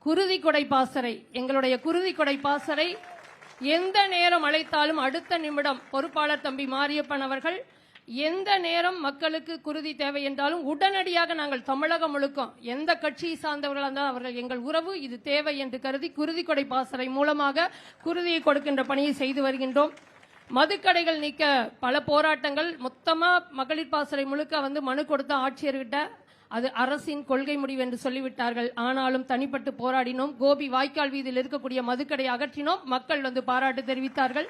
குருதி கொடை பாசறை, எங்களுடைய குருதி கொடை பாசறை எந்த நேரம் அழைத்தாலும் அடுத்த நிமிடம் பொறுப்பாளர் தம்பி மாரியப்பன் அவர்கள் எந்த நேரம் மக்களுக்கு குருதி தேவை என்றாலும் உடனடியாக நாங்கள் தமிழகம் முழுக்கும் எந்த கட்சியை சார்ந்தவர்களாக இருந்தாலும் அவர்கள் எங்கள் உறவு இது தேவை என்று கருதி குருதி கொடை பாசறை மூலமாக குருதியை கொடுக்கின்ற பணியை செய்து வருகின்றோம். மதுக்கடைகள் நீக்க பல போராட்டங்கள், மொத்தமா மகளிர் பாசறை முழுக்க மனு கொடுத்த ஆட்சியர்கிட்ட அது அரசின் கொள்கை முடிவு என்று சொல்லிவிட்டார்கள். ஆனாலும் தனிப்பட்டு போராடினோம். கோபி வாய்க்கால் வீதியில் இருக்கக்கூடிய மதுக்கடை அகற்றினோம். மக்கள் பாராட்டு தெரிவித்தார்கள்.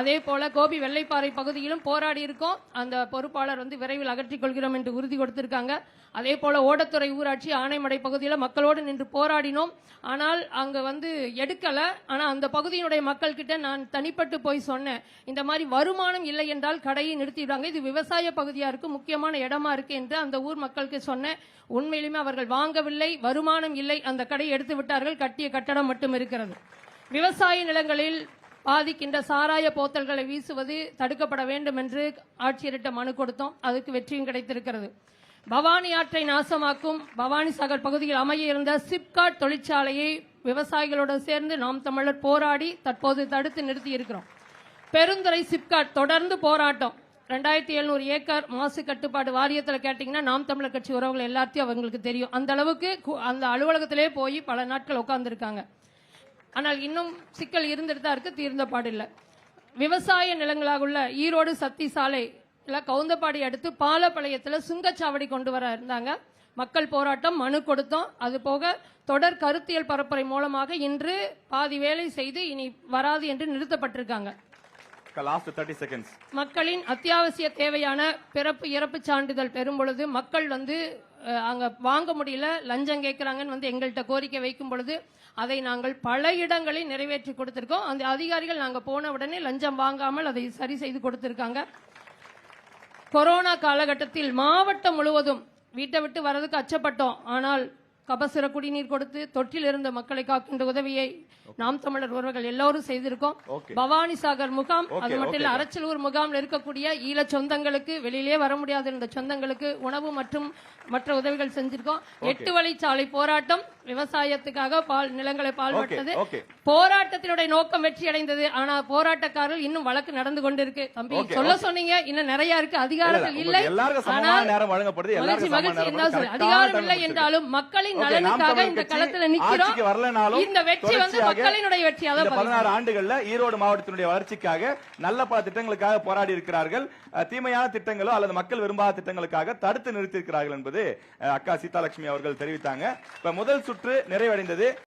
அதே போல கோபி வெள்ளைப்பாறை பகுதியிலும் போராடி இருக்கோம். அந்த பொறுப்பாளர் விரைவில் அகற்றிக் கொள்கிறோம் என்று உறுதி கொடுத்திருக்காங்க. அதே போல ஓடத்துறை ஊராட்சி ஆனைமடை பகுதியில் மக்களோடு நின்று போராடினோம். ஆனால் அங்க எடுக்கல. ஆனா அந்த பகுதியினுடைய மக்கள் கிட்ட நான் தனிப்பட்டு போய் சொன்னேன், இந்த மாதிரி வருமானம் இல்லை என்றால் கடையை நிறுத்திடுவாங்க, இது விவசாய பகுதியா இருக்கு, முக்கியமான இடமா இருக்கு என்று அந்த ஊர் மக்களுக்கு சொன்னேன். உண்மையிலுமே அவர்கள் வாங்கவில்லை, வருமானம் இல்லை, அந்த கடையை எடுத்து விட்டார்கள். கட்டிய கட்டடம் மட்டும் இருக்கிறது. விவசாய நிலங்களில் பாதிக்கின்ற சாராய போத்தல்களை வீசுவது தடுக்கப்பட வேண்டும் என்று ஆட்சியரிட்ட மனு கொடுத்தோம். அதுக்கு வெற்றியும் கிடைத்திருக்கிறது. பவானி ஆற்றை நாசமாக்கும் பவானி சாகர் பகுதியில் அமைய இருந்த சிப்காட் தொழிற்சாலையை விவசாயிகளோடு சேர்ந்து நாம் தமிழர் போராடி தற்போது தடுத்து நிறுத்தி இருக்கிறோம். பெருந்துறை சிப்காட் தொடர்ந்து போராட்டம். 2700 ஏக்கர் மாசு கட்டுப்பாடு வாரியத்தில் கேட்டீங்கன்னா நாம் தமிழர் கட்சி உறவுகள் எல்லாத்தையும் அவங்களுக்கு தெரியும். அந்த அளவுக்கு அந்த அலுவலகத்திலே போய் பல நாட்கள் உட்கார்ந்துருக்காங்க. ஆனால் இன்னும் சிக்கல் இருந்துட்டு தான் இருக்கு, தீர்ந்த பாடில்லை. விவசாய நிலங்களாக உள்ள ஈரோடு சக்தி சாலை கவுந்தப்பாடி அடுத்து பாலப்பாளையத்தில் சுங்கச்சாவடி கொண்டு வர இருந்தாங்க. மக்கள் போராட்டம், மனு கொடுத்தோம். அது போக தொடர் கருத்தியல் பரப்புரை மூலமாக இன்று பாதி வேலை செய்து இனி வராது என்று நிறுத்தப்பட்டிருக்காங்க. மக்களின் அத்தியாவசிய தேவையான பிறப்பு இறப்பு சான்றிதழ் பெறும் பொழுது மக்கள் அங்க வாங்க முடியல, லஞ்சம் கேட்கிறாங்கன்னு எங்கள்கிட்ட கோரிக்கை வைக்கும் பொழுது அதை நாங்கள் பல இடங்களில் நிறைவேற்றி கொடுத்திருக்கோம். அந்த அதிகாரிகள் நாங்க போன உடனே லஞ்சம் வாங்காமல் அதை சரி செய்து கொடுத்திருக்காங்க. கொரோனா காலகட்டத்தில் மாவட்டம் முழுவதும் வீட்டை விட்டு வரதுக்கு அச்சப்பட்டோம். ஆனால் கபசுர குடிநீர் கொடுத்து தொற்றில் இருந்த மக்களை காக்கின்ற உதவியை நாம் தமிழர் உறவுகள் எல்லோரும் செய்திருக்கோம். பவானி சாகர் முகாம், அது மட்டும் இல்ல அரச்சலூர் முகாமில் இருக்கக்கூடிய ஈழ சொந்தங்களுக்கு, வெளியிலே வர முடியாத இருந்த சொந்தங்களுக்கு உணவு மற்றும் மற்ற உதவிகள் செஞ்சிருக்கோம். 8 வழிச்சாலை போராட்டம், விவசாயத்துக்காக நிலங்களை பால்பட்டது. போராட்டத்தினுடைய நோக்கம் வெற்றி அடைந்தது. ஆனா போராட்டக்காரர்கள் இன்னும் வழக்கு நடந்து கொண்டிருக்கு. தம்பி சொல்ல சொன்னீங்க, இன்னும் நிறைய இருக்கு. அதிகாரத்தில் இல்லை, அதிகாரம் இல்லை என்றாலும் மக்களின் நலனுக்காக இந்த களத்தில் நிற்கிறோம். இந்த வெற்றி மக்களினுடைய வெற்றி. 16 ஆண்டுகள்ல ஈரோடு மாவட்டத்தினுடைய வளர்ச்சிக்காக நல்ல பல திட்டங்களுக்காக போராடி இருக்கிறார்கள். தீமையான திட்டங்களோ அல்லது மக்கள் விரும்பாத திட்டங்களுக்காக தடுத்து நிறுத்தி இருக்கிறார்கள் என்பது அக்கா சீதாலட்சுமி அவர்கள் தெரிவித்தாங்க. இப்ப முதல் சுற்று நிறைவடைந்தது.